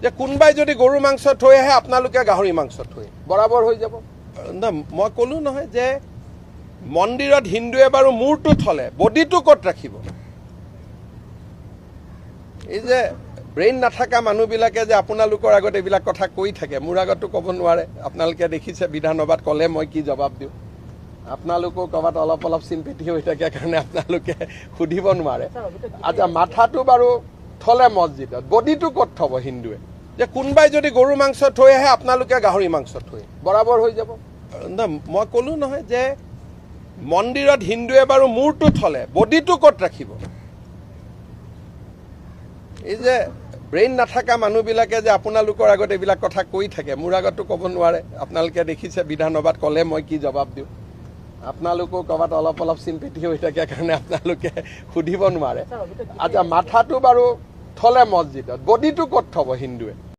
যে কোনোবাই যদি গৰু মাংস থৈ আহে আপোনালোকে গাহৰি মাংস থৈ বৰাবৰ হৈ যাব না মই ক'লো নহয় যে মন্দিৰত হিন্দুৱে বাৰু মূৰটো থলে বডিটো ক'ত ৰাখিব এই যে ব্ৰেইন নাথাকা মানুহবিলাকে যে আপোনালোকৰ আগত এইবিলাক কথা কৈ থাকে মোৰ আগততো ক'ব নোৱাৰে আপোনালোকে দেখিছে বিধানসভাত ক'লে মই কি জবাব দিওঁ আপোনালোকো ক'ৰবাত অলপ অলপ চিম্পেথি হৈ থাকে কাৰণে আপোনালোকে সুধিব নোৱাৰে আচ্ছা মাথাটো বাৰু থলে মছজিদত বডিটো ক'ত থব হিন্দুৱে যে কোনোবাই যদি গৰু মাংস থৈ আহে আপোনালোকে গাহৰি মাংস থৈ বৰাবৰ হৈ যাব না মই ক'লো নহয় যে মন্দিৰত হিন্দুৱে বাৰু মূৰটো থলে বডিটো ক'ত ৰাখিব এই যে ব্ৰেইন নাথাকা মানুহবিলাকে যে আপোনালোকৰ আগত এইবিলাক কথা কৈ থাকে মোৰ আগততো ক'ব নোৱাৰে আপোনালোকে দেখিছে বিধানসভাত ক'লে মই কি জবাব দিওঁ আপোনালোকো ক'ৰবাত অলপ অলপ চিম্পেথি হৈ থাকে কাৰণে আপোনালোকে সুধিব নোৱাৰে আচ্ছা মাথাটো বাৰু থলে মছজিদত বডিটো ক'ত থব হিন্দুৱে